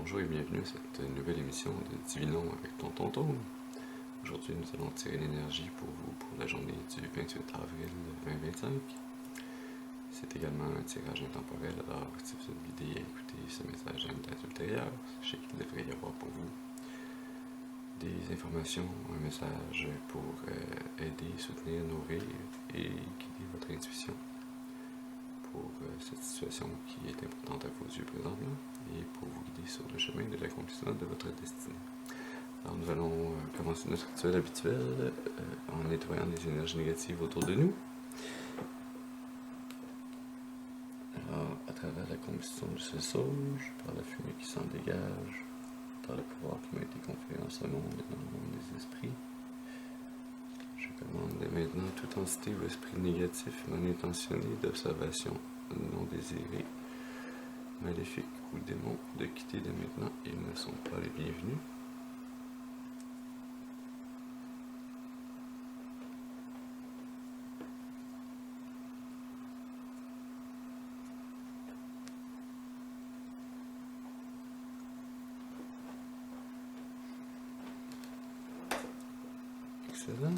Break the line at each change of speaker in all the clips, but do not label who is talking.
Bonjour et bienvenue à cette nouvelle émission de Divinons avec Tonton Tom. Aujourd'hui, nous allons tirer l'énergie pour vous pour la journée du 28 avril 2025. C'est également un tirage intemporel, alors si vous êtes guidé à écouter ce message à une date ultérieure, sachez qu'il devrait y avoir pour vous des informations, un message pour aider, soutenir, nourrir et guider votre intuition pour cette situation qui est importante à vos yeux présentement et pour vous guider sur le chemin de l'accomplissement de votre destinée. Alors nous allons commencer notre rituel habituel en nettoyant les énergies négatives autour de nous. Alors, à travers la combustion de ce sauge, par la fumée qui s'en dégage, par le pouvoir qui m'a été confié en ce monde et dans le monde des esprits, je commande dès maintenant toute entité ou esprit négatif non intentionné d'observation non désirée, maléfique ou démon de quitter dès maintenant. Ils ne sont pas les bienvenus. Excellent.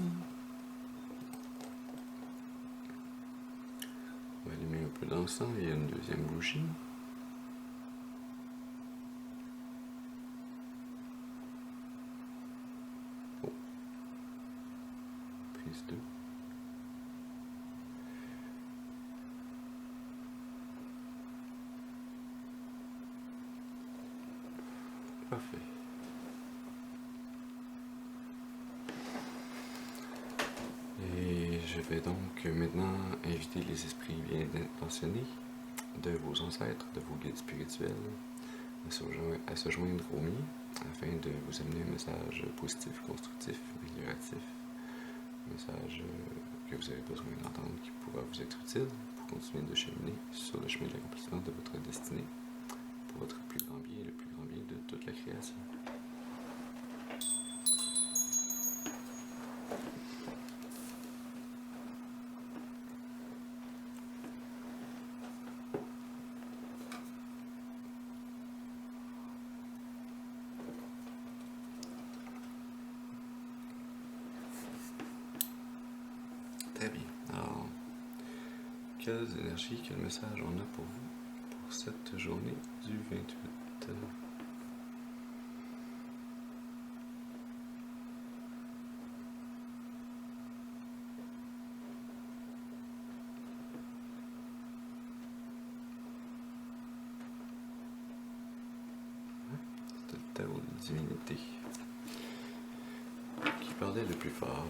On va allumer un peu d'encens et une deuxième bougie. Oh. Prise 2. Parfait. Et je vais donc maintenant inviter les esprits bien intentionnés de vos ancêtres, de vos guides spirituels, à se joindre au mien afin de vous amener un message positif, constructif, amélioratif, un message que vous avez besoin d'entendre qui pourra vous être utile pour continuer de cheminer sur le chemin de l'accomplissement de votre destinée pour votre plus grand bien et le plus grand bien de toute la création. Très bien. Alors, quelles énergies, quel message on a pour vous pour cette journée du 28 C'est le tarot de divinité qui parlait le plus fort.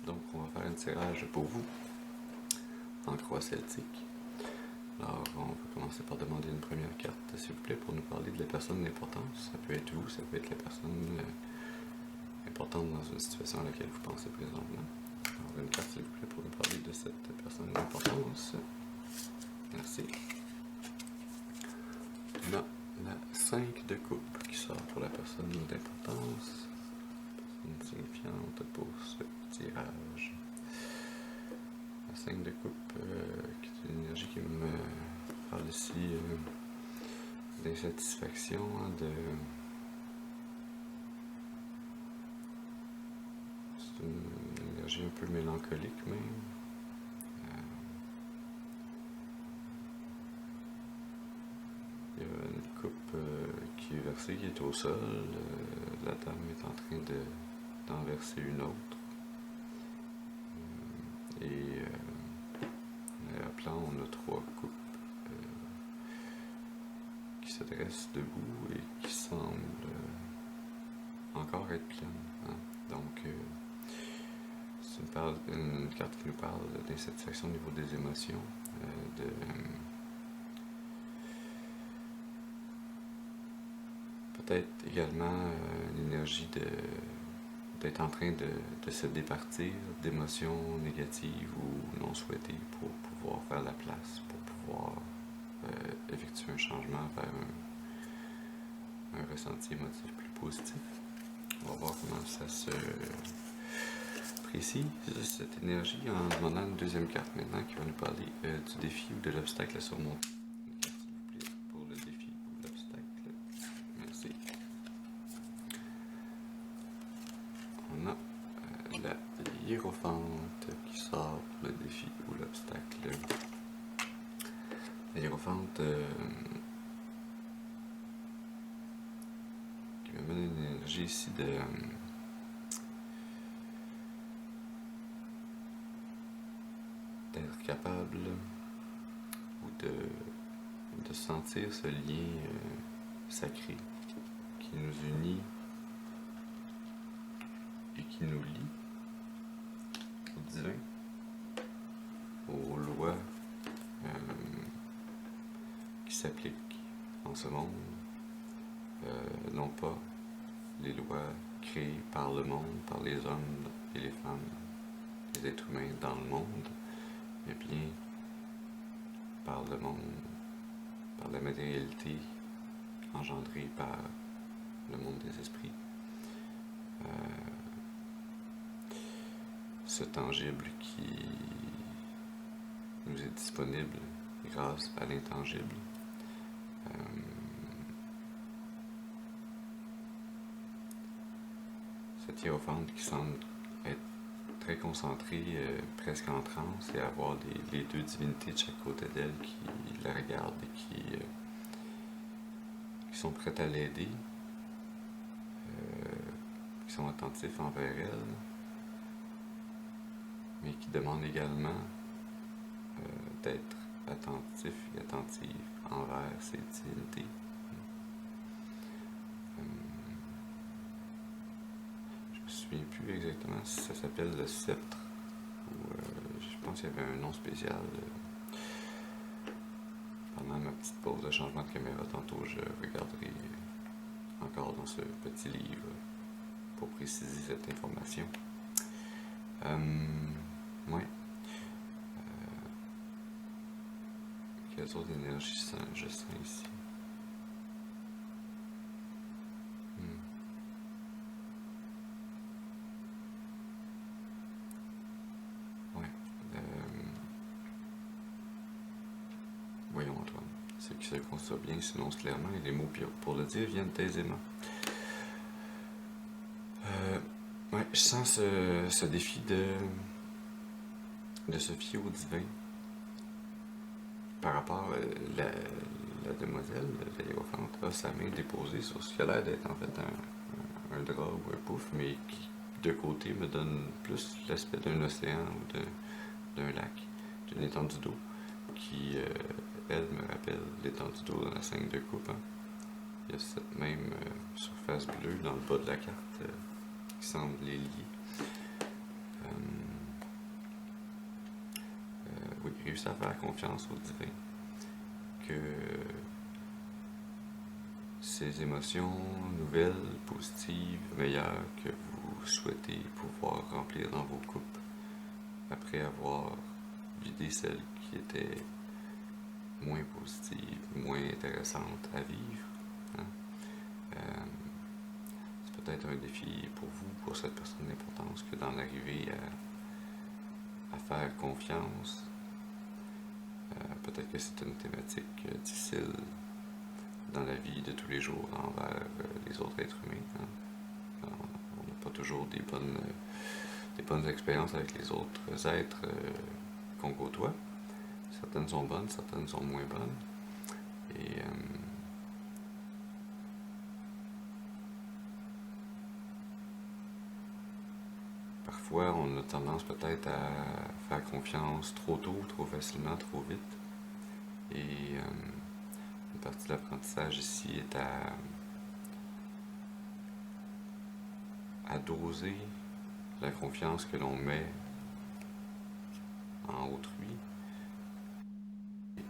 Donc, on va faire un tirage pour vous en croix celtique. Alors, on va commencer par demander une première carte, s'il vous plaît, pour nous parler de la personne d'importance. Ça peut être vous, ça peut être la personne importante dans une situation à laquelle vous pensez présentement. Alors, une carte, s'il vous plaît, pour nous parler de cette personne d'importance. Merci. On a la 5 de coupe qui sort pour la personne d'importance. Signifiante pour ce tirage. La 5 de coupe, qui est une énergie qui me parle ici d'insatisfaction, c'est une énergie un peu mélancolique même. Il y a une coupe qui est versée, qui est au sol. La dame est en train d'en verser une autre. Et à plan, on a 3 coupes qui se dressent debout et qui semblent encore être pleines. Hein? Donc, c'est une carte qui nous parle d'insatisfaction au niveau des émotions, peut-être également l'énergie d'être en train de se départir d'émotions négatives ou non souhaitées pour pouvoir faire la place, pour pouvoir effectuer un changement vers un ressenti émotif plus positif. On va voir comment ça se précis cette énergie en demandant une deuxième carte maintenant qui va nous parler du défi ou de l'obstacle à surmonter. Une carte, s'il vous plaît, pour le défi ou l'obstacle. Merci. On a la hiérophante qui sort pour le défi ou l'obstacle. La hiérophante qui m'amène une énergie ici d'être capable ou de sentir ce lien sacré qui nous unit et qui nous lie au divin, aux lois qui s'appliquent en ce monde, non pas les lois créées par le monde, par les hommes et les femmes, les êtres humains dans le monde, mais bien par le monde, par la matérialité engendrée par le monde des esprits. Ce tangible qui nous est disponible grâce à l'intangible. Cette hiérophante qui semble être très concentrée, presque en transe, et avoir les deux divinités de chaque côté d'elle qui la regardent et qui sont prêtes à l'aider, qui sont attentifs envers elle, mais qui demandent également d'être attentifs et attentives envers ces divinités. Je me souviens plus exactement si ça s'appelle le sceptre ou je pense qu'il y avait un nom spécial. Pendant ma petite pause de changement de caméra tantôt, je regarderai encore dans ce petit livre pour préciser cette information. Ouais. Quelles autres énergies je sens ici? Ouais. Voyons, Antoine. Ce qui se conçoit bien s'énonce clairement et les mots pour le dire viennent aisément. Ouais, je sens ce défi de se fier au divin par rapport à la demoiselle, la hiérophante, a sa main déposée sur ce qui a l'air d'être en fait un drap ou un pouf, mais qui de côté me donne plus l'aspect d'un océan ou d'un lac, d'une étendue d'eau, qui, elle, me rappelle l'étendue d'eau dans la 5 de coupe. Hein. Il y a cette même surface bleue dans le bas de la carte qui semble les lier. Oui, réussir à faire confiance au divin, que ces émotions nouvelles, positives, meilleures que vous souhaitez pouvoir remplir dans vos coupes après avoir vidé celles qui étaient moins positives, moins intéressantes à vivre. Hein? C'est peut-être un défi pour vous, pour cette personne d'importance, que d'en arriver à faire confiance. Peut-être que c'est une thématique difficile dans la vie de tous les jours envers les autres êtres humains. Hein. On n'a pas toujours des bonnes expériences avec les autres êtres qu'on côtoie. Certaines sont bonnes, certaines sont moins bonnes. Et parfois, on a tendance peut-être à faire confiance trop tôt, trop facilement, trop vite. Et une partie de l'apprentissage ici est à doser la confiance que l'on met en autrui. Et,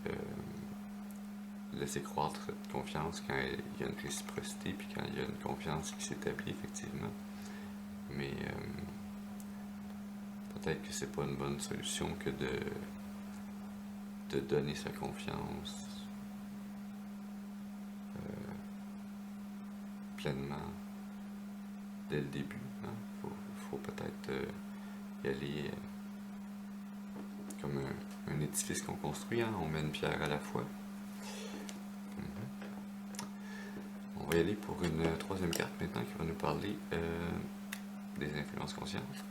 laisser croître cette confiance quand il y a une réciprocité, puis quand il y a une confiance qui s'établit effectivement. Mais peut-être que c'est pas une bonne solution que de donner sa confiance pleinement dès le début. Hein? Faut peut-être y aller comme un édifice qu'on construit, hein? On met une pierre à la fois. On va y aller pour une troisième carte maintenant qui va nous parler des influences conscientes.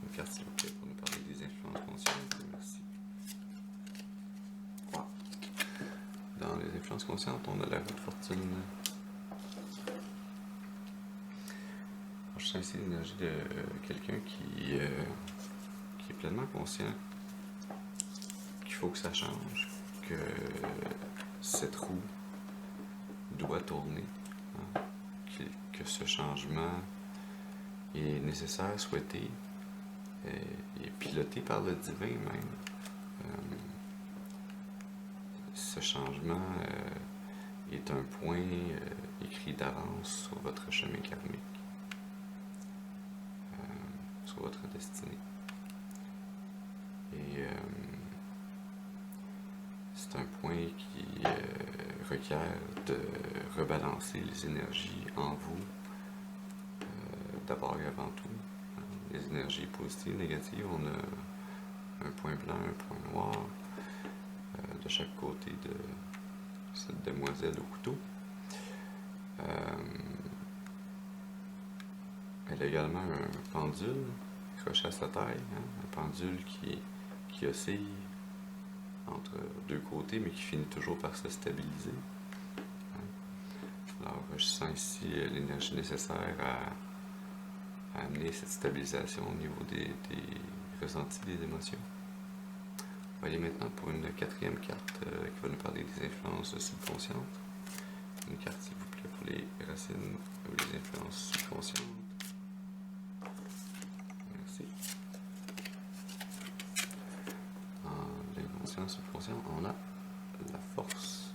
Une carte s'il vous plaît pour nous parler des influences conscientes. Merci. Wow. Dans les influences conscientes, on a la roue de fortune. Alors, je sens ici l'énergie de quelqu'un qui est pleinement conscient qu'il faut que ça change, que cette roue doit tourner, hein, que ce changement est nécessaire, souhaité, et piloté par le divin même. Ce changement est un point écrit d'avance sur votre chemin karmique, sur votre destinée. Et c'est un point qui requiert de rebalancer les énergies en vous, d'abord et avant tout. Les énergies positives, négatives, on a un point blanc, un point noir, de chaque côté de cette demoiselle au couteau. Elle a également un pendule accroché à sa taille, hein, un pendule qui oscille entre deux côtés, mais qui finit toujours par se stabiliser. Alors, je sens ici l'énergie nécessaire à amener cette stabilisation au niveau des ressentis, des émotions. On va aller maintenant pour une quatrième carte qui va nous parler des influences subconscientes. Une carte, s'il vous plaît, pour les racines ou les influences subconscientes. Merci. En l'inconscient subconscient, on a la force.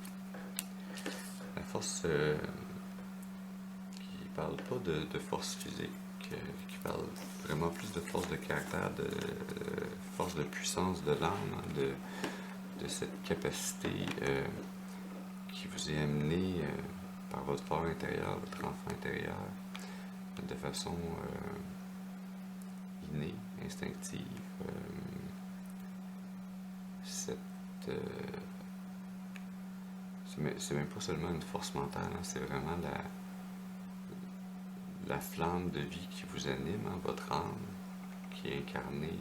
La force qui parle pas de force physique, qui parle vraiment plus de force de caractère, de force de puissance de l'âme, de cette capacité qui vous est amenée par votre fort intérieur, votre enfant intérieur, de façon innée, instinctive. C'est même pas seulement une force mentale, hein, c'est vraiment la flamme de vie qui vous anime, hein, votre âme, qui est incarnée,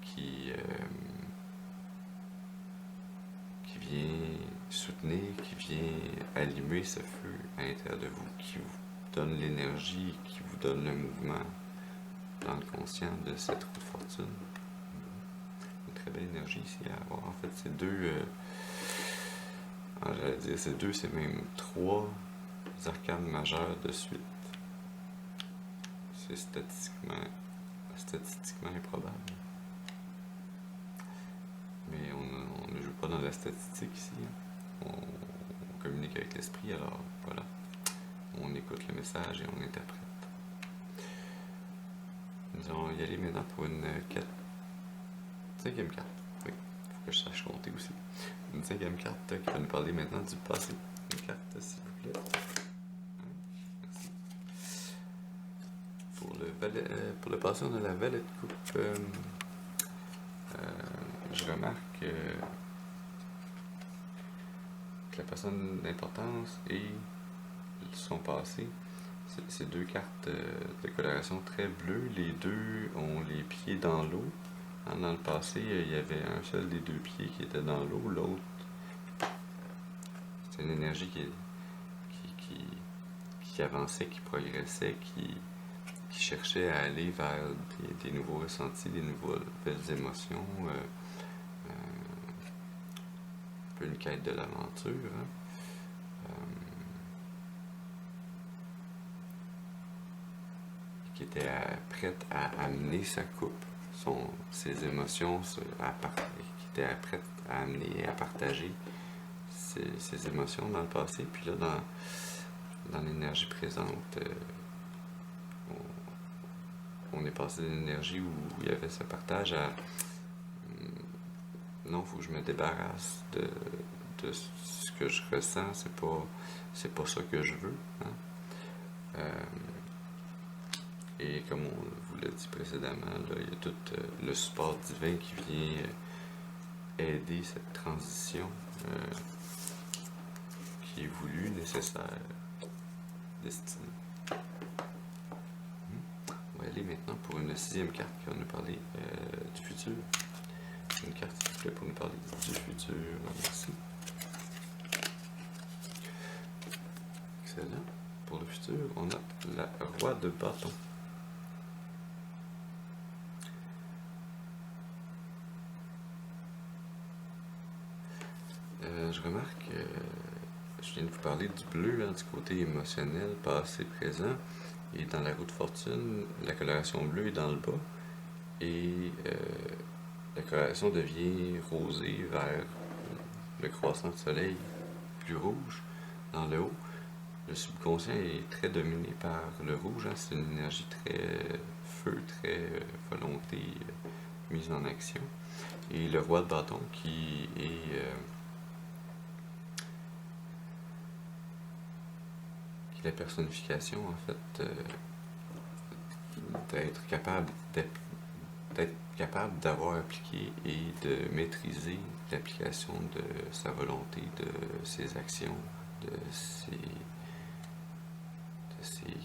qui vient soutenir, qui vient allumer ce feu à l'intérieur de vous, qui vous donne l'énergie, qui vous donne le mouvement dans le conscient de cette roue de fortune. Une très belle énergie ici à avoir. En fait, c'est deux, j'allais dire c'est deux, c'est même trois arcanes majeures de suite. C'est statistiquement improbable. Mais on ne joue pas dans la statistique ici. On communique avec l'esprit, alors voilà. On écoute le message et on interprète. Nous allons y aller maintenant pour une cinquième carte. Oui, il faut que je sache compter aussi. Une cinquième carte qui va nous parler maintenant du passé. Une carte, s'il vous plaît. Merci. Pour le passé, on a la valet de coupe. Je remarque que la personne d'importance et son passé, c'est deux cartes de coloration très bleues. Les deux ont les pieds dans l'eau. Dans le passé, il y avait un seul des deux pieds qui était dans l'eau, l'autre, c'est une énergie qui avançait, qui progressait, qui cherchait à aller vers des nouveaux ressentis, des nouvelles émotions, un peu une quête de l'aventure. Hein. Qui était prête à amener sa coupe, ses émotions, qui était prête à amener et à partager ses émotions dans le passé. Puis là, dans l'énergie présente, on est passé d'une énergie où il y avait ce partage à non, il faut que je me débarrasse de ce que je ressens, c'est pas ça que je veux. Hein. Et comme vous vous l'ai dit précédemment, là, il y a tout le support divin qui vient aider cette transition qui est voulue, nécessaire, destinée. On va aller maintenant pour une 6e carte qui va nous parler du futur. Une carte s'il vous plaît pour nous parler du futur. Merci. Excellent. Pour le futur, on a la roi de bâton. Je remarque, je viens de vous parler du bleu, hein, du côté émotionnel, passé, présent. Et dans la roue de fortune, la coloration bleue est dans le bas. Et la coloration devient rosée vers le croissant de soleil plus rouge dans le haut. Le subconscient est très dominé par le rouge, hein, c'est une énergie très feu, très volonté mise en action. Et le roi de bâton qui est la personnification en fait d'être capable d'avoir appliqué et de maîtriser l'application de sa volonté, de ses actions, de ses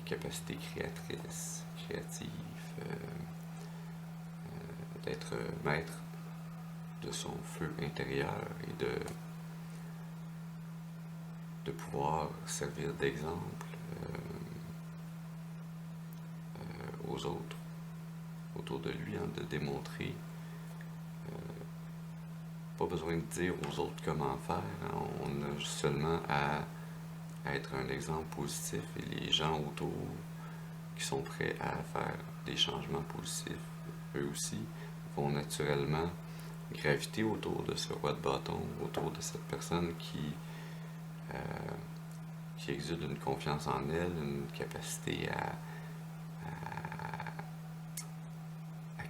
capacités créatives, d'être maître de son feu intérieur et de pouvoir servir d'exemple aux autres autour de lui, hein, de démontrer. Pas besoin de dire aux autres comment faire, hein, on a seulement à être un exemple positif et les gens autour qui sont prêts à faire des changements positifs, eux aussi, vont naturellement graviter autour de ce roi de bâton, autour de cette personne qui exude une confiance en elle, une capacité à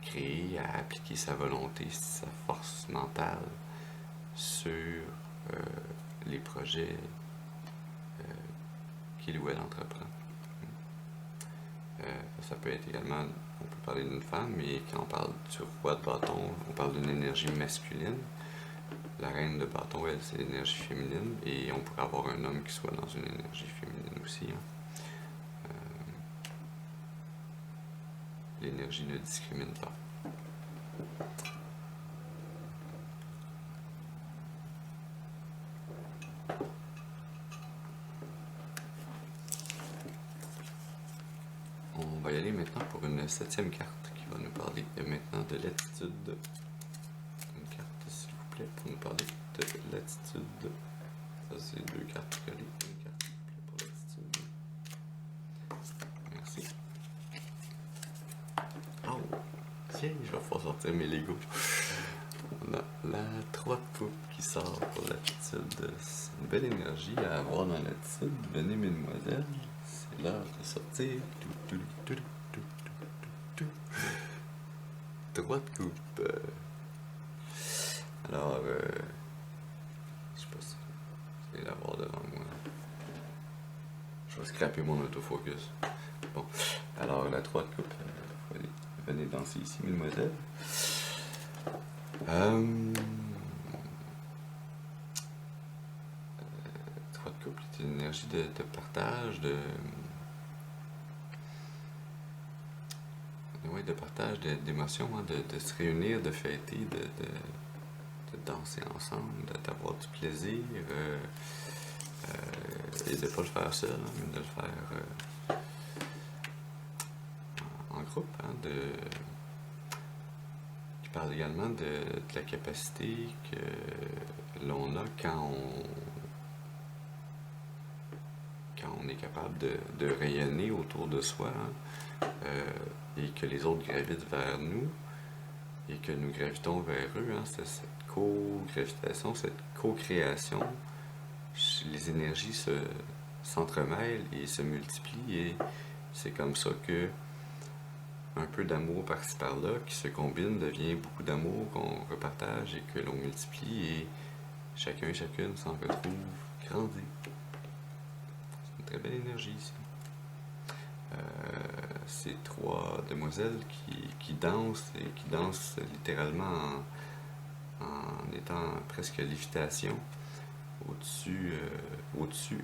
créer, à appliquer sa volonté, sa force mentale sur les projets qu'il ou elle entreprend. Ça peut être également, on peut parler d'une femme, mais quand on parle du roi de bâton, on parle d'une énergie masculine. La reine de bâton, elle, c'est l'énergie féminine, et on pourrait avoir un homme qui soit dans une énergie féminine aussi. Hein. L'énergie ne discrimine pas. On va y aller maintenant pour une 7e carte qui va nous parler maintenant de l'attitude. Une carte, s'il vous plaît, pour nous parler de l'attitude. Ça, c'est 2 cartes collées. Une carte, s'il vous plaît, pour l'attitude. Merci. Oh! Tiens, je vais pouvoir sortir mes Legos. On a la 3 de coupe qui sort pour l'attitude. C'est une belle énergie à avoir dans l'attitude. Venez, mesdemoiselles. C'est l'heure de sortir. 3 de coupe. Alors, je sais pas si je vais l'avoir devant moi. Je vais scraper mon autofocus. Bon, alors la 3 de coupe. Venez danser ici, mesdemoiselles. 3 de couple, c'est une énergie de partage, de partage d'émotions, hein, de se réunir, de fêter, de danser ensemble, d'avoir du plaisir et de ne pas le faire seul, hein, mais de le faire en groupe, hein, qui parle également de la capacité que l'on a quand on est capable de rayonner autour de soi, hein, et que les autres gravitent vers nous et que nous gravitons vers eux, hein, c'est cette co-gravitation, cette co-création. Les énergies s'entremêlent et se multiplient et c'est comme ça que un peu d'amour par-ci par-là qui se combine devient beaucoup d'amour qu'on repartage et que l'on multiplie et chacun et chacune s'en retrouve grandi. C'est une très belle énergie ici. ces trois demoiselles qui dansent, et qui dansent littéralement en étant presque lévitation au-dessus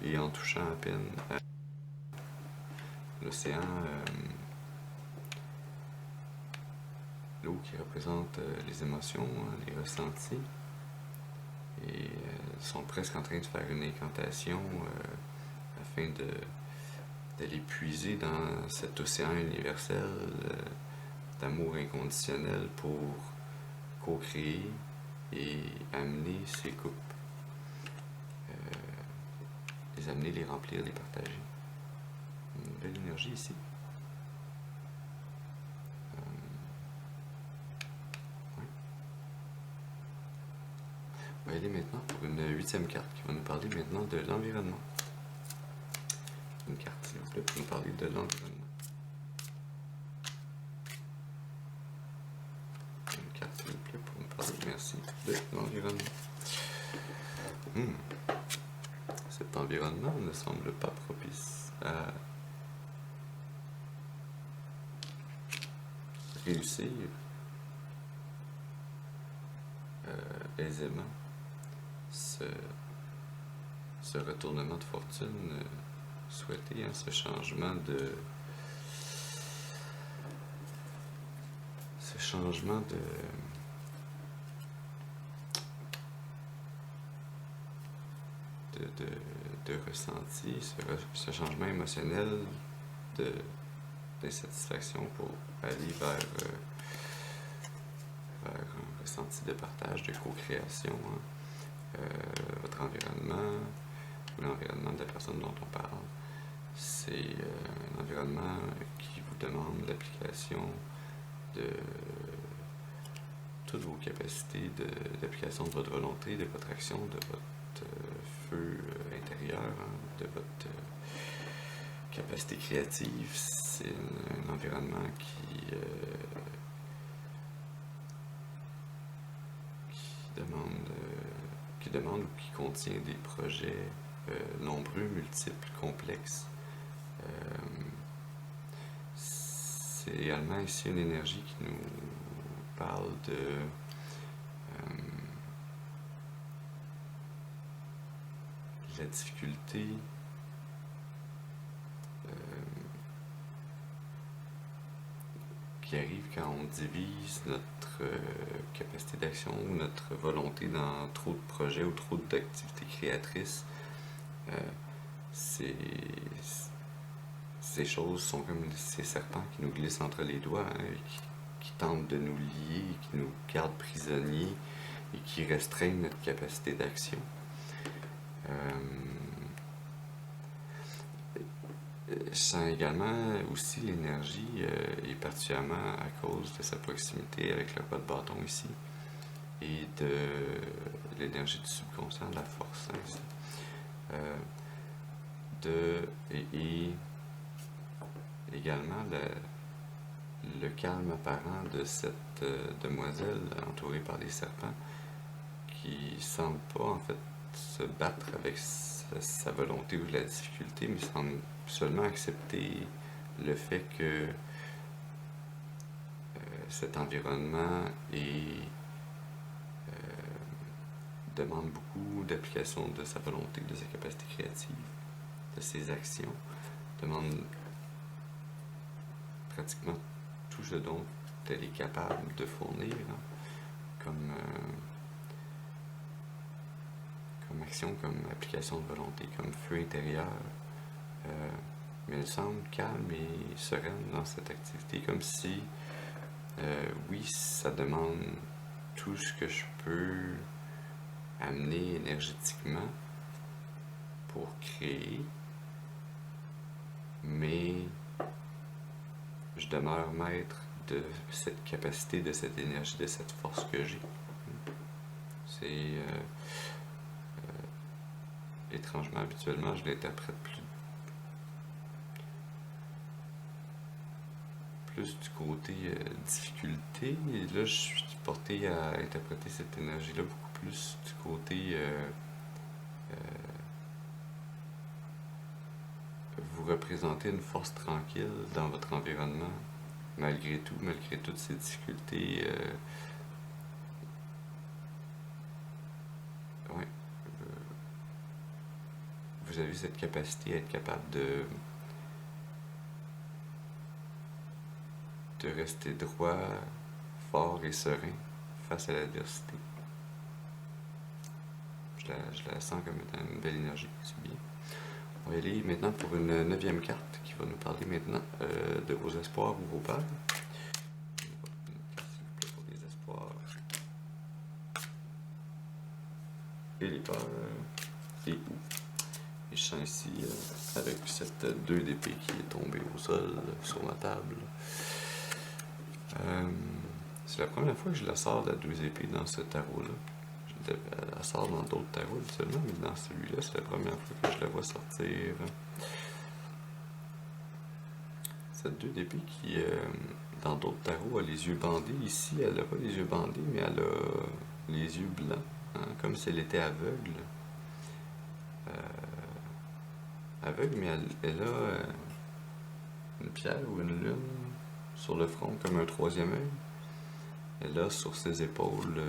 et en touchant à peine l'océan, l'eau qui représente les émotions, hein, les ressentis, et sont presque en train de faire une incantation afin d'aller puiser dans cet océan universel d'amour inconditionnel pour co-créer et amener ces couples, les amener, les remplir, les partager. Une belle énergie ici. Ouais. On va aller maintenant pour une 8e carte qui va nous parler maintenant de l'environnement. Une carte, s'il vous plaît, pour nous parler de l'environnement. Une carte, s'il vous plaît, pour nous parler, merci, de l'environnement. Cet environnement ne semble pas propice à réussir aisément ce retournement de fortune souhaité, hein, ce changement de ressenti, ce changement émotionnel d'insatisfaction pour aller vers un ressenti de partage, de co-création, hein. Votre environnement ou l'environnement de la personne dont on parle, c'est un environnement qui vous demande l'application de toutes vos capacités d'application de votre volonté, de votre action, de votre feu intérieur, hein, de votre capacité créative. C'est un environnement qui demande ou qui contient des projets nombreux, multiples, complexes. C'est également ici une énergie qui nous parle de la difficulté qui arrive quand on divise notre capacité d'action ou notre volonté dans trop de projets ou trop d'activités créatrices. Ces choses sont comme ces serpents qui nous glissent entre les doigts, hein, qui tentent de nous lier, qui nous gardent prisonniers et qui restreignent notre capacité d'action. Je sens également aussi l'énergie, et particulièrement à cause de sa proximité avec le roi de bâton ici, et de l'énergie du subconscient, de la force, hein, ici. Et également le calme apparent de cette demoiselle entourée par les serpents qui semble pas en fait se battre avec sa volonté ou la difficulté, mais semble seulement accepter le fait que cet environnement demande beaucoup d'application de sa volonté, de sa capacité créative, de ses actions, demande pratiquement tout ce dont elle est capable de fournir, hein, comme action, comme application de volonté, comme feu intérieur. Mais elle semble calme et sereine dans cette activité, comme si, oui, ça demande tout ce que je peux amener énergétiquement pour créer, mais je demeure maître de cette capacité, de cette énergie, de cette force que j'ai. C'est étrangement, habituellement, je l'interprète plus du côté difficulté, et là je suis porté à interpréter cette énergie-là beaucoup plus du côté vous représentez une force tranquille dans votre environnement, malgré tout, malgré toutes ces difficultés. Ouais, vous avez cette capacité à être capable de rester droit, fort et serein face à l'adversité. Je la sens comme étant une belle énergie, c'est bien. On va aller maintenant pour une 9e carte qui va nous parler maintenant de vos espoirs ou vos peurs. S'il vous plaît, pour les espoirs et les peurs. Et où? Et je sens ici, avec cette 2 d'épée qui est tombée au sol, sur ma table. C'est la première fois que je la sors, la 2 épées, dans ce tarot-là. Elle la sort dans d'autres tarots seulement, mais dans celui-là, c'est la première fois que je la vois sortir. Cette 2 d'épée qui, dans d'autres tarots, a les yeux bandés. Ici, elle n'a pas les yeux bandés, mais elle a les yeux blancs, hein, comme si elle était aveugle. Aveugle, mais elle a une pierre ou une lune sur le front, comme un 3e œil. Elle a sur ses épaules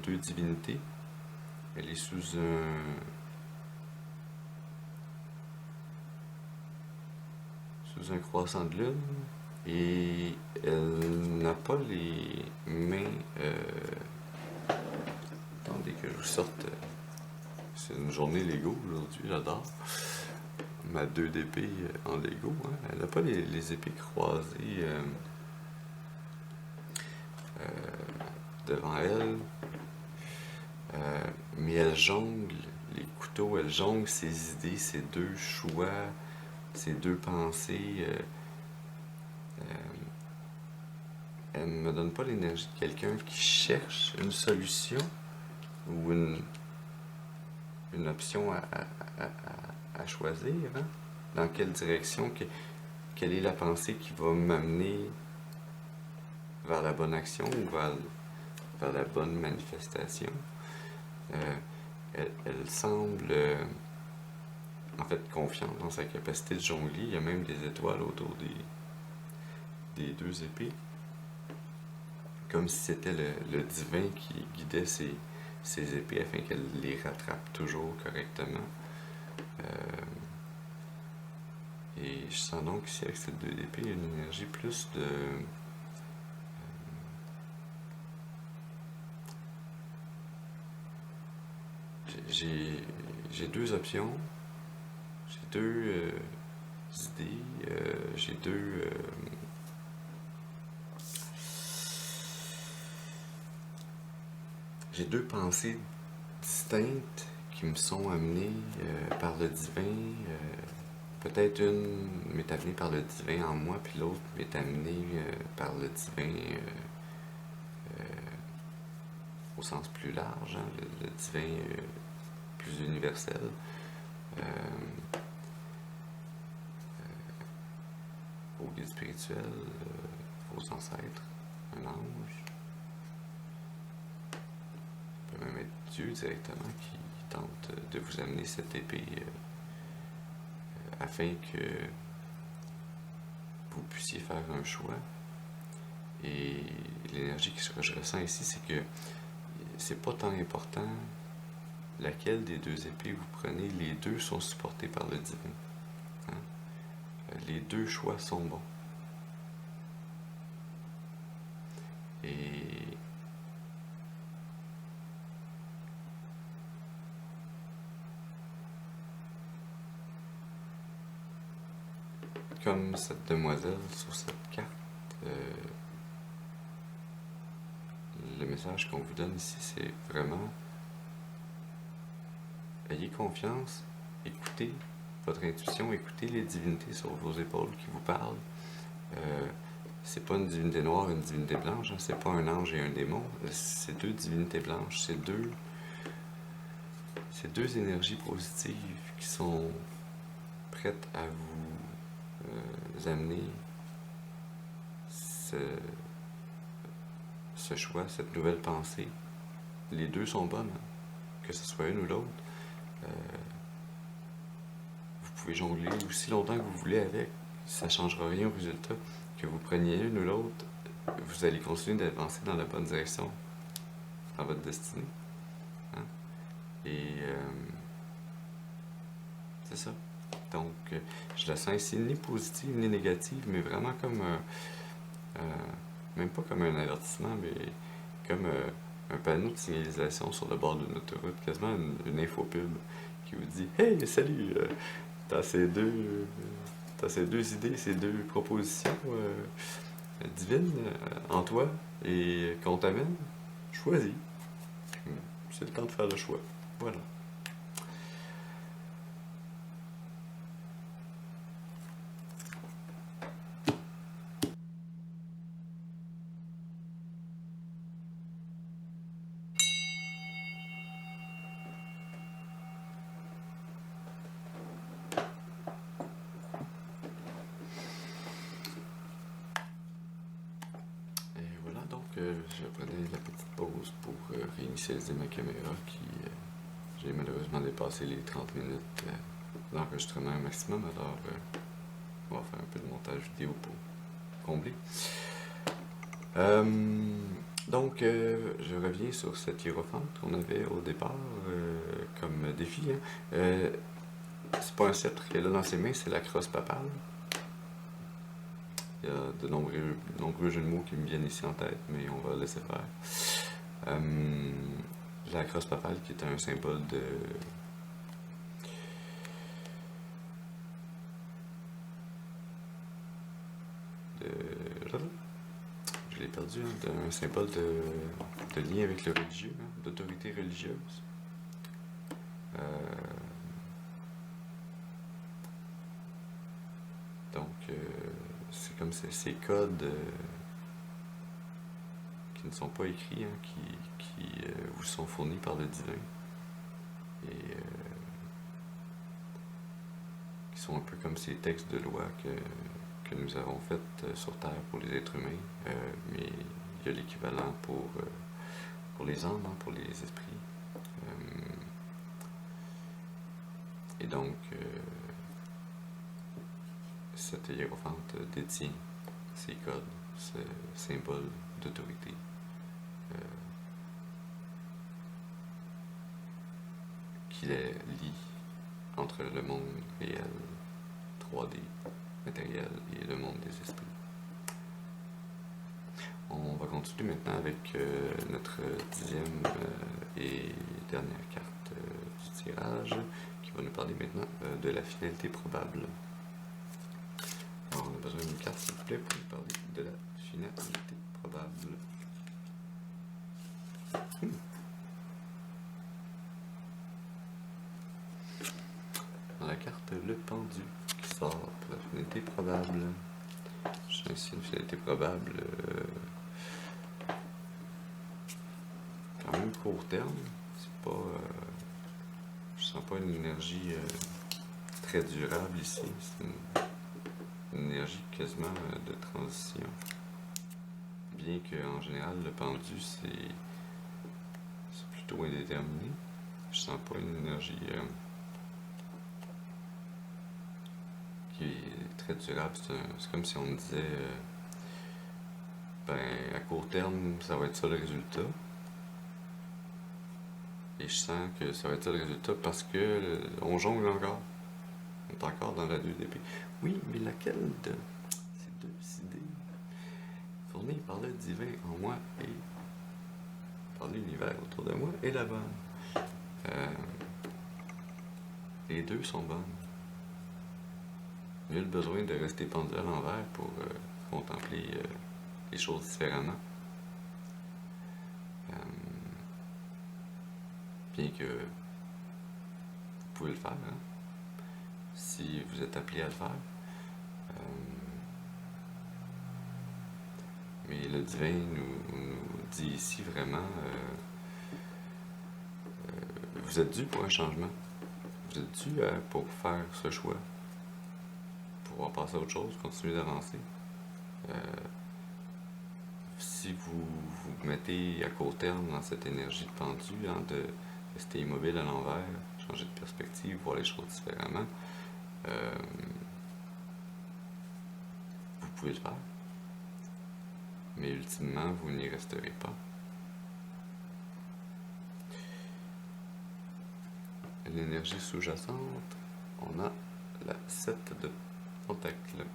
2 divinités. Elle est sous un croissant de lune et elle n'a pas les mains. Attendez que je vous sorte. C'est une journée Lego aujourd'hui, j'adore. Ma 2 d'épée en Lego. Hein. Elle n'a pas les épées croisées devant elle. Mais elle jongle les couteaux, elle jongle ses idées, ses 2 choix, ses 2 pensées. Elle ne me donne pas l'énergie de quelqu'un qui cherche une solution ou une option à choisir. Hein? Dans quelle direction, quelle est la pensée qui va m'amener vers la bonne action ou vers la bonne manifestation. Elle semble en fait confiante dans sa capacité de jongler. Il y a même des étoiles autour des 2 épées. Comme si c'était le divin qui guidait ses épées afin qu'elle les rattrape toujours correctement. Et je sens donc ici avec cette 2 d'épée une énergie plus de... J'ai 2 options, j'ai 2 idées, j'ai 2... j'ai 2 pensées distinctes qui me sont amenées par le divin. Peut-être une m'est amenée par le divin en moi, puis l'autre m'est amenée par le divin au sens plus large, hein, le divin plus universel. Vos guides spirituels, vos ancêtres, un ange. Ça peut même être Dieu directement qui tente de vous amener cette épée afin que vous puissiez faire un choix. Et l'énergie que je ressens ici, c'est que c'est pas tant important laquelle des 2 épées vous prenez, les 2 sont supportés par le divin. Hein? Les 2 choix sont bons. Et comme cette demoiselle sur cette carte, le message qu'on vous donne ici, c'est vraiment ayez confiance, écoutez votre intuition, écoutez les divinités sur vos épaules qui vous parlent. C'est pas une divinité noire, une divinité blanche, hein, c'est pas un ange et un démon, c'est 2 divinités blanches, c'est deux énergies positives qui sont prêtes à vous amener ce choix, cette nouvelle pensée. Les 2 sont bonnes, hein, que ce soit une ou l'autre. Vous pouvez jongler aussi longtemps que vous voulez avec. Ça ne changera rien au résultat. Que vous preniez une ou l'autre, vous allez continuer d'avancer dans la bonne direction, dans votre destinée. Hein? Et c'est ça. Donc, je la sens ici ni positive ni négative, mais vraiment comme, même pas comme un avertissement, mais comme un panneau de signalisation sur le bord d'une autoroute, quasiment une infopub qui vous dit Hey, salut, t'as ces deux idées, ces deux propositions divines en toi et qu'on t'amène, choisis. C'est le temps de faire le choix. Voilà. Je prenais la petite pause pour réinitialiser ma caméra qui j'ai malheureusement dépassé les 30 minutes d'enregistrement maximum, alors on va faire un peu de montage vidéo pour combler. Donc je reviens sur cette hiérophante qu'on avait au départ comme défi. Hein. C'est pas un sceptre qu'elle a dans ses mains, c'est la crosse papale. Il y a de nombreux jeux de mots qui me viennent ici en tête, mais on va laisser faire. La crosse papale qui est un symbole de je l'ai perdu, hein, un symbole de lien avec le religieux, hein, d'autorité religieuse. Donc, c'est comme ces codes qui ne sont pas écrits, hein, qui vous sont fournis par le divin et qui sont un peu comme ces textes de loi que nous avons faits sur Terre pour les êtres humains, mais il y a l'équivalent pour les âmes, hein, pour les esprits. Et donc, cette hiérophante détient ces codes, ce symbole d'autorité. Qui les lie entre le monde réel, 3D, matériel, et le monde des esprits. On va continuer maintenant avec notre 10e et dernière carte du tirage, qui va nous parler maintenant de la finalité probable. Alors, on a besoin d'une carte, s'il vous plaît, pour nous parler de la finalité probable. Dans la carte Le Pendu qui sort pour la finalité probable. J'ai ici une finalité probable quand même court terme. C'est pas. Je sens pas une énergie très durable ici. C'est une énergie quasiment de transition. Bien qu'en général, le pendu, c'est plutôt indéterminé. Je sens pas une énergie qui est très durable. C'est comme si on me disait à court terme, ça va être ça le résultat. Et je sens que ça va être ça le résultat parce que on jongle encore. On est encore dans la 2DP. Oui, mais laquelle de ces deux idées fournies par le divin en moi et par l'univers autour de moi est la bonne? Les deux sont bonnes. Nul besoin de rester pendu à l'envers pour contempler les choses différemment. Bien que vous pouvez le faire, hein, si vous êtes appelé à le faire. Mais le divin nous dit ici vraiment vous êtes dû pour un changement. Vous êtes dû pour faire ce choix. Pouvoir passer à autre chose, continuer d'avancer. Si vous vous mettez à court terme dans cette énergie de pendu, hein, de rester immobile à l'envers, changer de perspective, voir les choses différemment, vous pouvez le faire, mais ultimement, vous n'y resterez pas. L'énergie sous-jacente, on a la 7 de pentacle.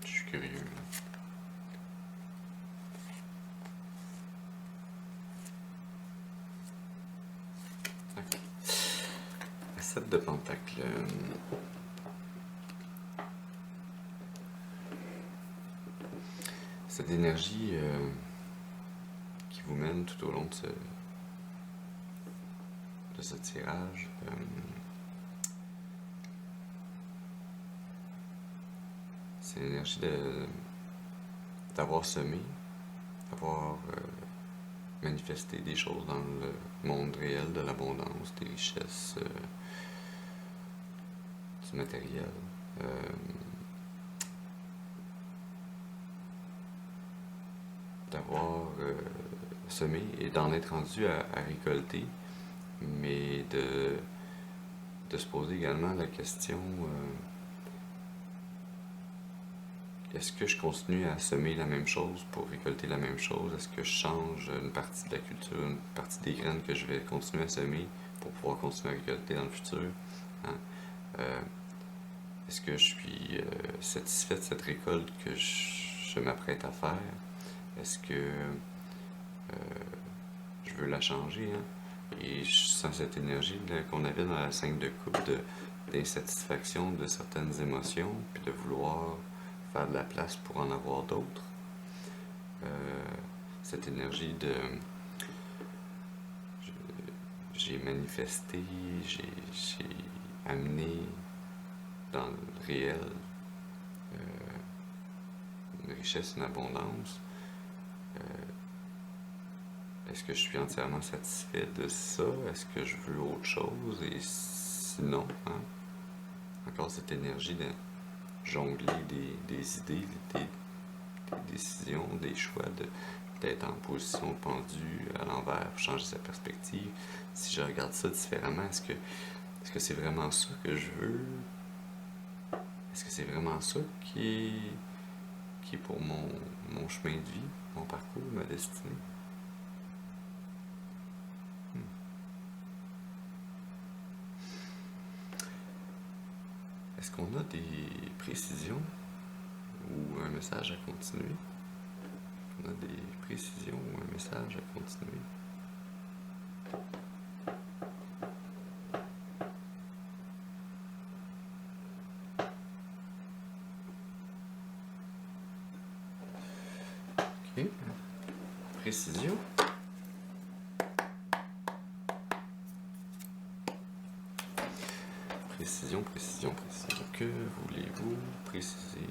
Je suis curieux. Okay. La 7 de pentacle. Cette énergie qui vous mène tout au long de ce tirage. C'est l'énergie d'avoir semé, d'avoir manifesté des choses dans le monde réel, de l'abondance, des richesses, du matériel. D'avoir semé et d'en être rendu à récolter, mais de se poser également la question est-ce que je continue à semer la même chose pour récolter la même chose? Est-ce que je change une partie de la culture, une partie des graines que je vais continuer à semer pour pouvoir continuer à récolter dans le futur? Hein? Est-ce que je suis satisfait de cette récolte que je m'apprête à faire? Est-ce que je veux la changer? Hein? Et je sens cette énergie qu'on avait dans la 5 de coupe d'insatisfaction de certaines émotions, puis de vouloir faire de la place pour en avoir d'autres. Cette énergie de j'ai manifesté, j'ai amené dans le réel une richesse, une abondance. Est-ce que je suis entièrement satisfait de ça? Est-ce que je veux autre chose? Et sinon, hein? Encore cette énergie de jongler des idées, des décisions, des choix, d'être en position pendue à l'envers pour changer sa perspective. Si je regarde ça différemment, est-ce que c'est vraiment ça que je veux? Est-ce que c'est vraiment ça qui est pour mon chemin de vie, mon parcours, ma destinée? Est-ce qu'on a des précisions ou un message à continuer? On a des précisions ou un message à continuer? Ok. Précision. Précision, précision, précision. Que voulez-vous préciser?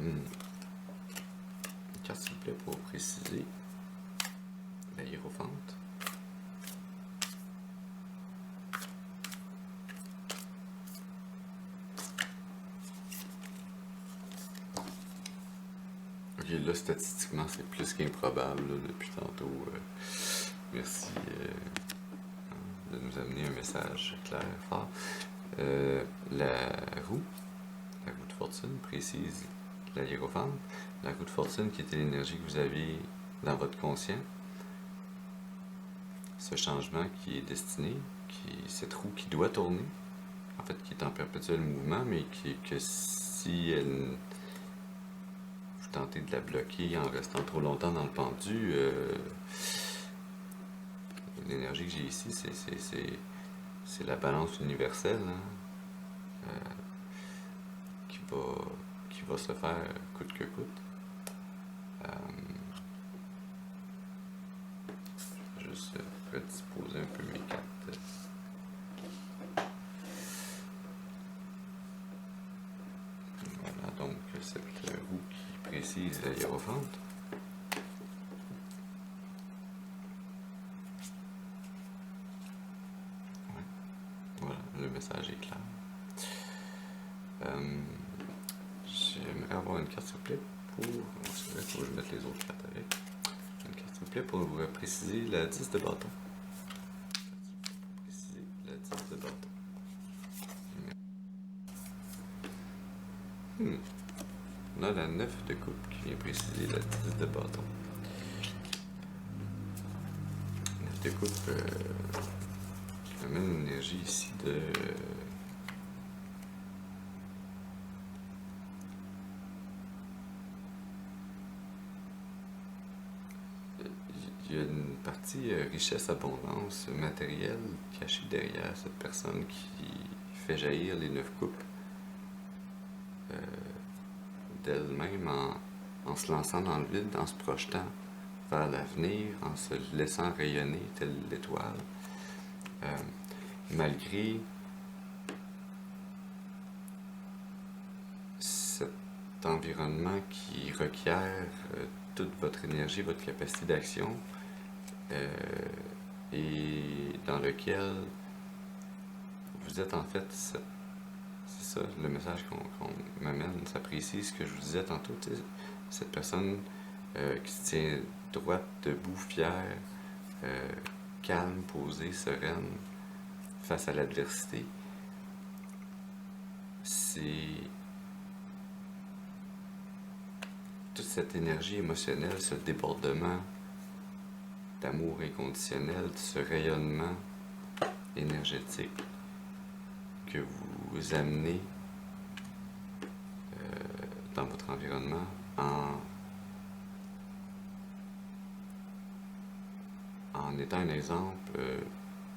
Une carte, s'il vous plaît, pour préciser. La hiérophante. Ok, là, statistiquement, c'est plus qu'improbable, depuis tantôt. Merci de nous amener un message clair, fort. La roue de fortune précise la hiérophante. La roue de fortune qui était l'énergie que vous avez dans votre conscient. Ce changement qui est destiné, cette roue qui doit tourner, en fait, qui est en perpétuel mouvement, mais que si elle vous tentez de la bloquer en restant trop longtemps dans le pendu, l'énergie que j'ai ici, c'est la balance universelle, hein, qui va se faire coûte que coûte. Je vais juste redisposer un peu mes cartes. Voilà, donc cette roue qui précise la hiérophante. message est clair. J'aimerais avoir une carte, s'il vous plaît, pour... C'est vrai, faut que je mette les autres cartes avec. Une carte, s'il vous plaît, pour vous préciser la 10 de bâton. Préciser la 10 de bâton. On a la 9 de coupe qui vient préciser la 10 de bâton. 9 de coupe qui amène une énergie ici de... Il y a une partie richesse, abondance matérielle cachée derrière cette personne qui fait jaillir les 9 coupes d'elle-même en se lançant dans le vide, en se projetant vers l'avenir, en se laissant rayonner telle l'étoile, malgré cet environnement qui requiert toute votre énergie, votre capacité d'action, et dans lequel vous êtes en fait c'est ça le message qu'on m'amène, ça précise ce que je vous disais tantôt, cette personne qui se tient droite, debout, fière, calme, posée, sereine face à l'adversité. C'est toute cette énergie émotionnelle, ce débordement d'amour inconditionnel, ce rayonnement énergétique que vous amenez dans votre environnement en étant un exemple.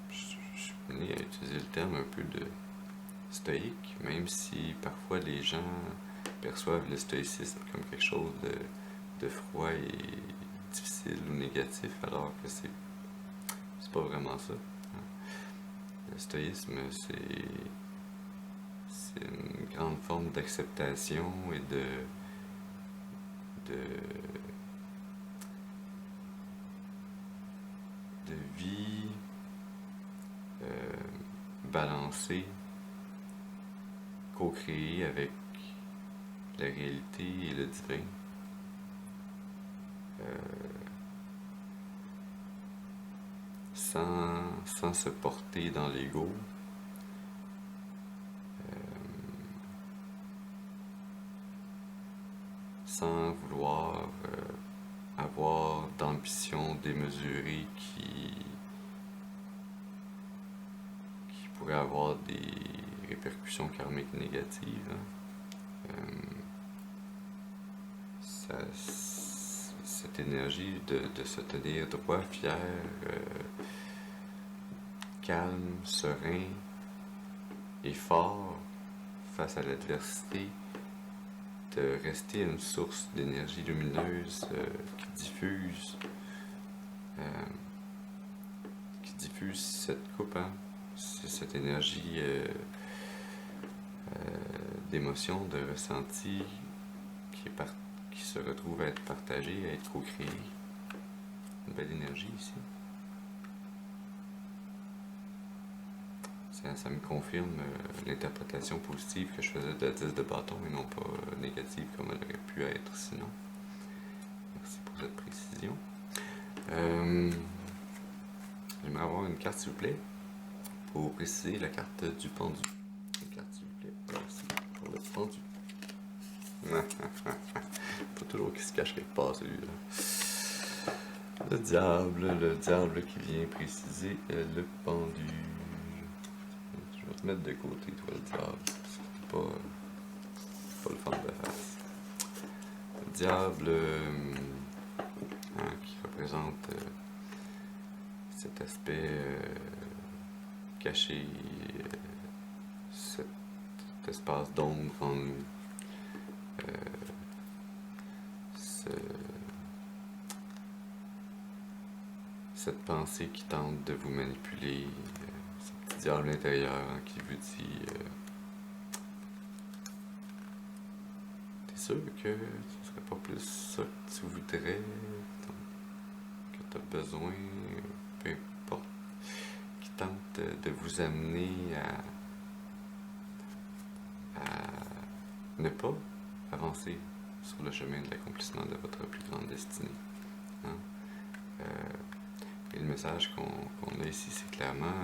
Je suis amené à utiliser le terme un peu de stoïque, même si parfois les gens perçoivent le stoïcisme comme quelque chose de froid et difficile ou négatif, alors que c'est pas vraiment ça. Le stoïsme, c'est une grande forme d'acceptation et de vie balancée, co-créée avec la réalité et le divin. Sans se porter dans l'ego, sans vouloir avoir d'ambition démesurée qui pourrait avoir des répercussions karmiques négatives. Cette énergie de se tenir droit, fier, calme, serein et fort face à l'adversité, de rester une source d'énergie lumineuse qui diffuse cette coupe, hein? Cette énergie d'émotion, de ressenti qui se retrouve à être partagée, à être co-créée. Une belle énergie ici. Ça me confirme l'interprétation positive que je faisais de la 10 de bâton et non pas négative comme elle aurait pu être sinon. Merci pour cette précision. J'aimerais avoir une carte, s'il vous plaît, pour préciser la carte du pendu. Une carte, s'il vous plaît. Merci pour le pendu. Pas toujours qu'il se cache quelque part, celui-là. Le diable qui vient préciser le pendu. Je vais te mettre de côté, toi, le diable. C'est pas le fun de face. Le diable qui représente cet aspect caché, cet espace d'ombre en nous. Cette pensée qui tente de vous manipuler, ce petit diable intérieur qui vous dit t'es sûr que ce serait pas plus ça que tu voudrais, que tu as besoin, peu importe, qui tente de vous amener ne pas avancer sur le chemin de l'accomplissement de votre plus grande destinée. Hein? Et le message qu'on a ici, c'est clairement,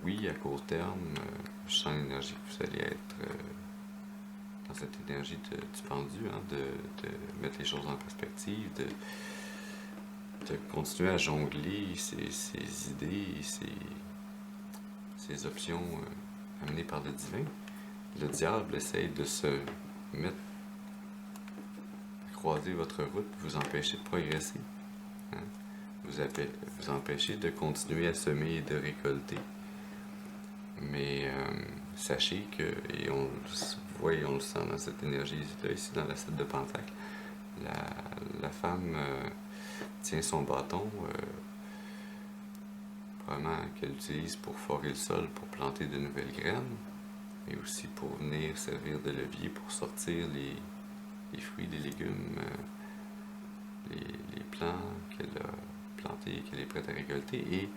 oui, à court terme, je sens l'énergie que vous allez être dans cette énergie du pendu, hein, de mettre les choses en perspective, de continuer à jongler ces idées, ces options amenées par le divin. Le diable essaye de se mettre à croiser votre route, vous empêcher de progresser, hein? Vous empêcher de continuer à semer et de récolter. Mais sachez que, et on le voit et on le sent dans cette énergie-là, ici dans la 7 de Pentacle, la femme tient son bâton, probablement qu'elle utilise pour forer le sol, pour planter de nouvelles graines, mais aussi pour venir servir de levier pour sortir les fruits, les légumes, les plants qu'elle a plantés et qu'elle est prête à récolter. Et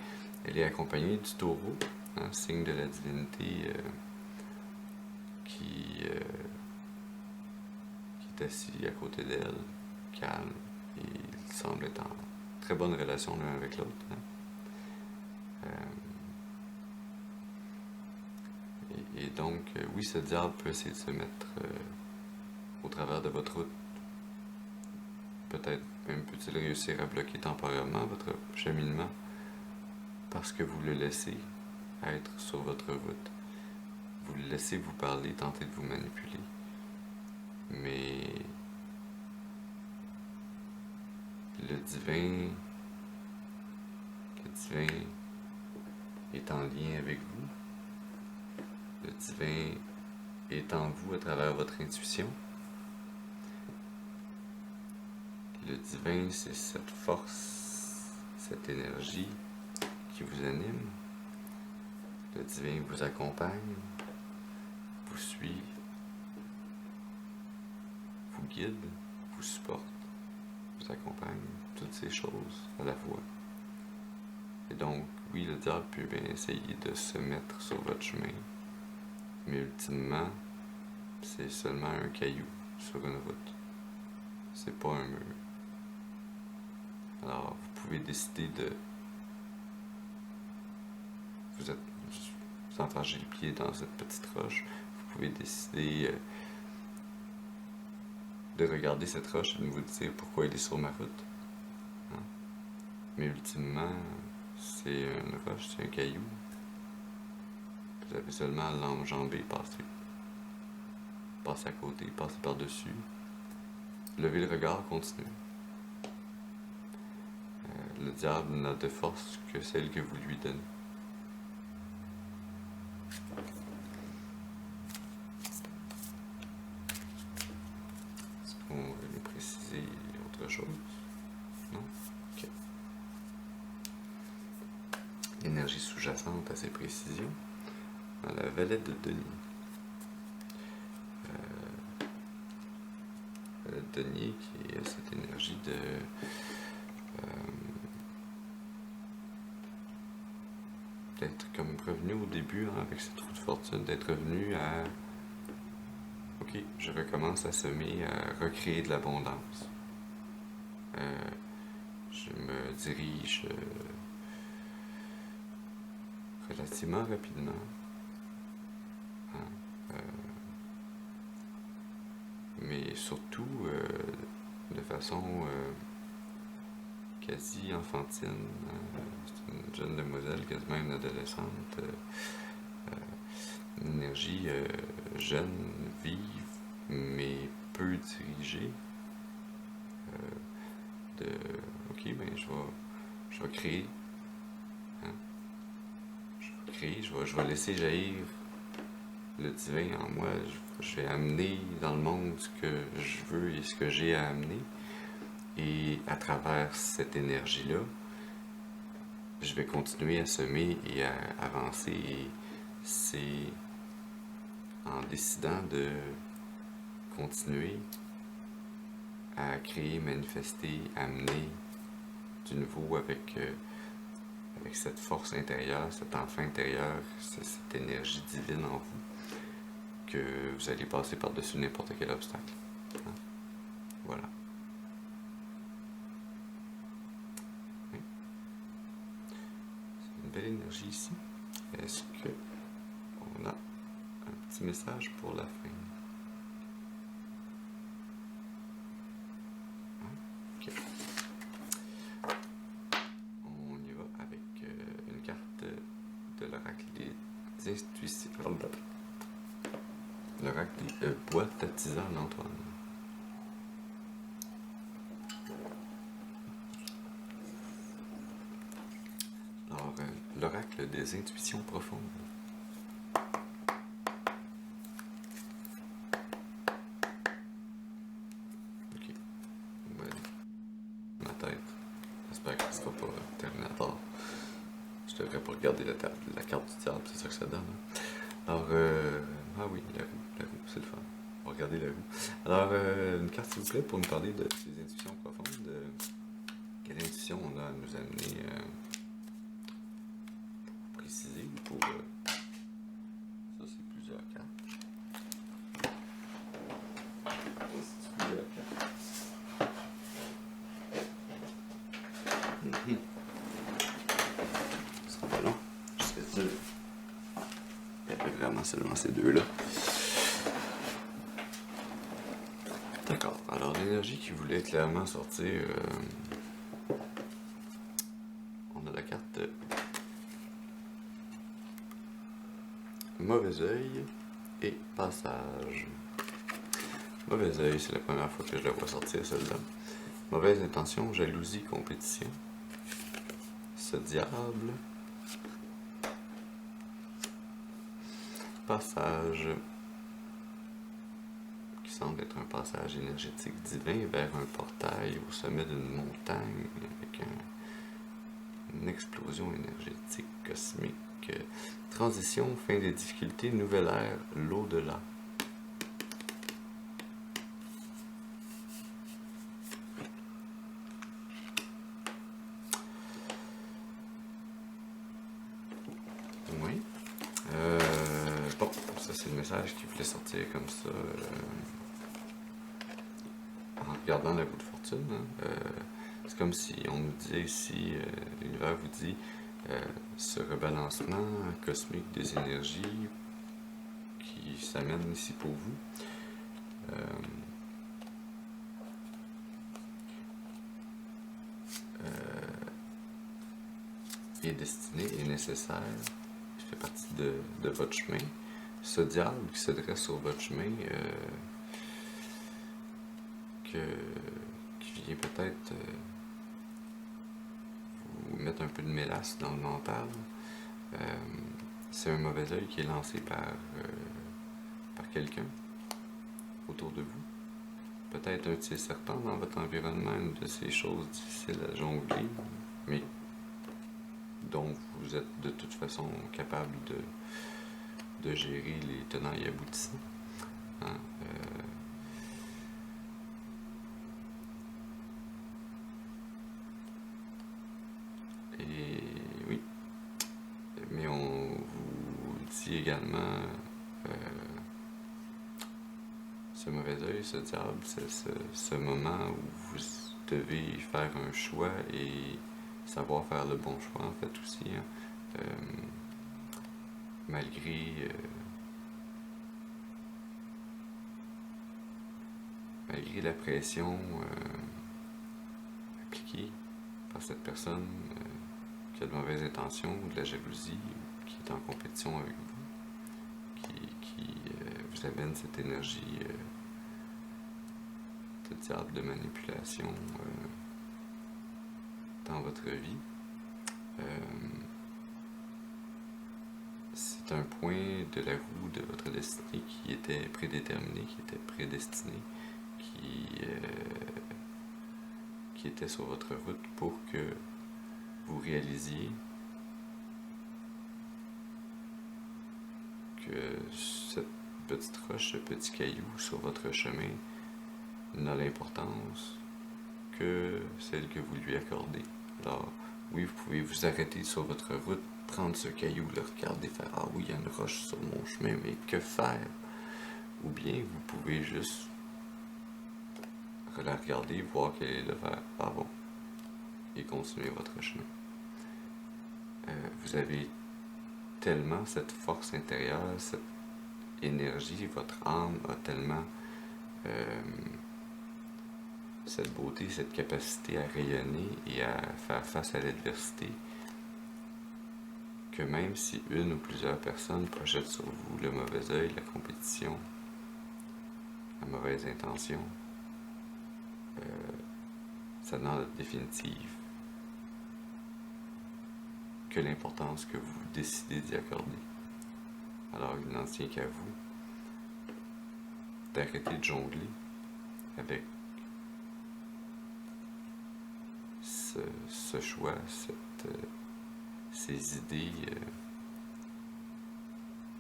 elle est accompagnée du taureau, hein, signe de la divinité qui est assis à côté d'elle, calme, et il semble être en très bonne relation l'un avec l'autre. Hein. Et donc, oui, ce diable peut essayer de se mettre au travers de votre route. Peut-être même peut-il réussir à bloquer temporairement votre cheminement parce que vous le laissez être sur votre route. Vous le laissez vous parler, tenter de vous manipuler. Mais le divin est en lien avec vous. Le divin est en vous à travers votre intuition. Le divin, c'est cette force, cette énergie qui vous anime. Le divin vous accompagne, vous suit, vous guide, vous supporte, vous accompagne, toutes ces choses à la fois. Et donc, oui, le diable peut bien essayer de se mettre sur votre chemin, mais ultimement, c'est seulement un caillou sur une route. C'est pas un mur. Alors, vous pouvez décider de... Vous entragez le pied dans cette petite roche. Vous pouvez décider de regarder cette roche et de vous dire pourquoi elle est sur ma route. Hein? Mais ultimement, c'est une roche, c'est un caillou. Vous avez seulement à l'enjamber, passer à côté, passer par-dessus. Levez le regard, continuez. Le diable n'a de force que celle que vous lui donnez. Est-ce qu'on veut préciser autre chose? Non? Ok. L'énergie sous-jacente à ces précisions. Dans la Valette de Denis. Valette de Denis qui est cette énergie de... d'être comme revenu au début, hein, avec cette roue de fortune, d'être revenu à ok, je recommence à semer, à recréer de l'abondance. Je me dirige relativement rapidement, hein, mais surtout de façon quasi enfantine. C'est une jeune demoiselle, quasiment une adolescente, une énergie jeune, vive, mais peu dirigée. Ok, ben je vais créer. Hein? Je vais laisser jaillir le divin en moi. Je vais amener dans le monde ce que je veux et ce que j'ai à amener. Et à travers cette énergie-là, je vais continuer à semer et à avancer. Et c'est en décidant de continuer à créer, manifester, amener du nouveau avec cette force intérieure, cet enfant intérieur, cette énergie divine en vous, que vous allez passer par-dessus n'importe quel obstacle. Hein? Voilà. Oui. C'est une belle énergie ici. Est-ce que on a un petit message pour la fin? Okay. On y va avec une carte de l'oracle des intuitions. L'oracle des bois tatisant l'Antoine. Alors, l'oracle des intuitions profondes. Ok. Ouais. Ma tête. J'espère que ce sera pas Terminator. Je devrais pas regarder la carte du diable, c'est ça que ça donne. Hein? Alors, ah oui, la roue, c'est le fun. On va regarder la roue. Alors, une carte s'il vous plaît pour nous parler de ces intuitions profondes. Quelle intuition on a à nous amener pour préciser ou pour... ça, c'est plusieurs cartes. C'est plusieurs cartes. Ce sera pas long. Jusqu'à dire. Il y avait vraiment seulement ces deux-là. D'accord. Alors, l'énergie qui voulait clairement sortir... on a la carte Mauvais œil et Passage. Mauvais œil, c'est la première fois que je la vois sortir, celle-là. Mauvaise intention, jalousie, compétition. Ce diable. Passage. Qui semble être un passage énergétique divin vers un portail au sommet d'une montagne avec une explosion énergétique cosmique. Transition, fin des difficultés, nouvelle ère, l'au-delà. Oui. Bon, ça c'est le message qui voulait sortir comme ça. En regardant la roue de fortune. Hein. C'est comme si on nous disait ici, l'univers vous dit, ce rebalancement cosmique des énergies qui s'amène ici pour vous. Est destiné, est nécessaire, qui fait partie de votre chemin. Ce diable qui se dresse sur votre chemin, qui vient peut-être vous mettre un peu de mélasse dans le mental, c'est un mauvais œil qui est lancé par quelqu'un autour de vous. Peut-être un de ces serpents dans votre environnement, une de ces choses difficiles à jongler, mais dont vous êtes de toute façon capable de gérer les tenants et aboutissants. Hein? Et oui, mais on vous dit également ce mauvais œil, ce diable, c'est ce moment où vous devez faire un choix et savoir faire le bon choix en fait aussi, hein. Malgré la pression appliquée par cette personne qui a de mauvaises intentions ou de la jalousie ou qui est en compétition avec vous, qui vous amène cette énergie de diable, de manipulation dans votre vie. C'est un point de la roue de votre destinée qui était prédéterminé, qui était prédestiné, qui était sur votre route pour que vous réalisiez que cette petite roche, ce petit caillou sur votre chemin n'a l'importance que celle que vous lui accordez. Alors, oui, vous pouvez vous arrêter sur votre route, prendre ce caillou, le regarder, faire « Ah oui, il y a une roche sur mon chemin, mais que faire? » ou bien vous pouvez juste la regarder, voir qu'elle est de faire « Ah bon » et continuer votre chemin. Vous avez tellement cette force intérieure, cette énergie, votre âme a tellement cette beauté, cette capacité à rayonner et à faire face à l'adversité, que même si une ou plusieurs personnes projettent sur vous le mauvais œil, la compétition, la mauvaise intention, ça n'a définitive que l'importance que vous décidez d'y accorder. Alors il n'en tient qu'à vous d'arrêter de jongler avec ce choix, ces idées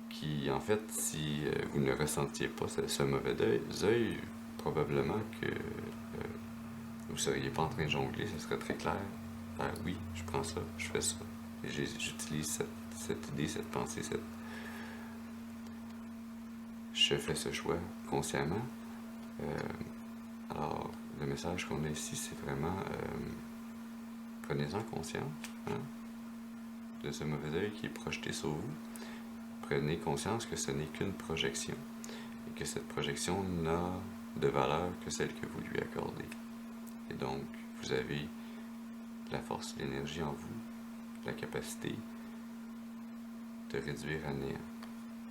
qui, en fait, si vous ne ressentiez pas ce mauvais œil, probablement que vous ne seriez pas en train de jongler, ce serait très clair. Oui, je prends ça, je fais ça. Et j'utilise cette idée, cette pensée, je fais ce choix consciemment. Alors, le message qu'on a ici, c'est vraiment prenez-en conscience de ce mauvais œil qui est projeté sur vous. Prenez conscience que ce n'est qu'une projection et que cette projection n'a de valeur que celle que vous lui accordez. Et donc, vous avez la force et l'énergie en vous, la capacité de réduire à néant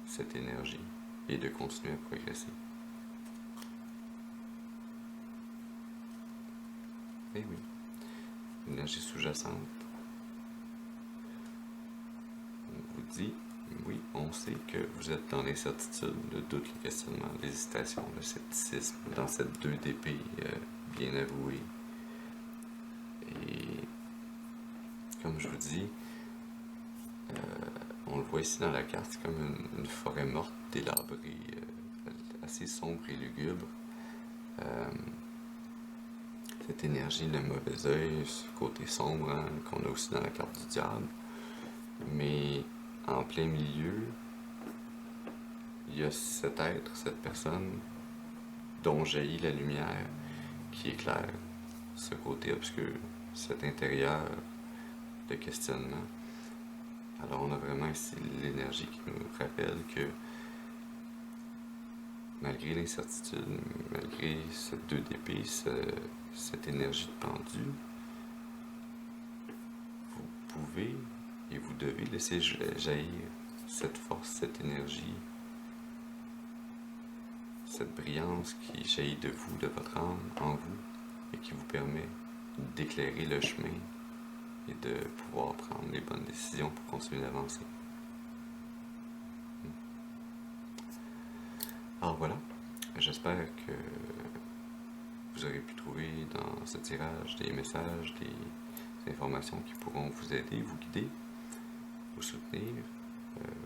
cette énergie et de continuer à progresser. Eh oui, l'énergie sous-jacente, on vous dit, oui, on sait que vous êtes dans l'incertitude, le doute, le questionnement, l'hésitation, le scepticisme, dans cette 2 d'épée bien avouée. Et comme je vous dis, on le voit ici dans la carte, c'est comme une forêt morte, délabrée, assez sombre et lugubre. Cette énergie, le mauvais œil, ce côté sombre qu'on a aussi dans la carte du diable. Mais en plein milieu, il y a cet être, cette personne dont jaillit la lumière qui éclaire ce côté obscur, cet intérieur de questionnement. Alors on a vraiment ici l'énergie qui nous rappelle que malgré l'incertitude, malgré cette 2 d'épée, cette énergie de pendu, vous pouvez et vous devez laisser jaillir cette force, cette énergie, cette brillance qui jaillit de vous, de votre âme, en vous, et qui vous permet d'éclairer le chemin et de pouvoir prendre les bonnes décisions pour continuer d'avancer. Alors voilà, j'espère que vous aurez pu trouver dans ce tirage des messages, des informations qui pourront vous aider, vous guider, vous soutenir,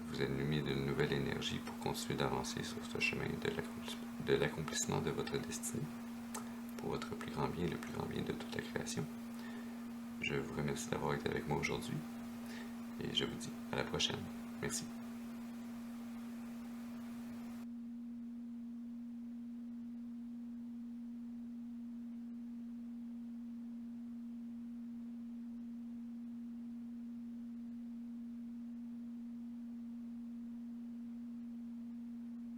vous allumer d'une nouvelle énergie pour continuer d'avancer sur ce chemin de l'accomplissement de votre destinée, pour votre plus grand bien et le plus grand bien de toute la création. Je vous remercie d'avoir été avec moi aujourd'hui et je vous dis à la prochaine. Merci.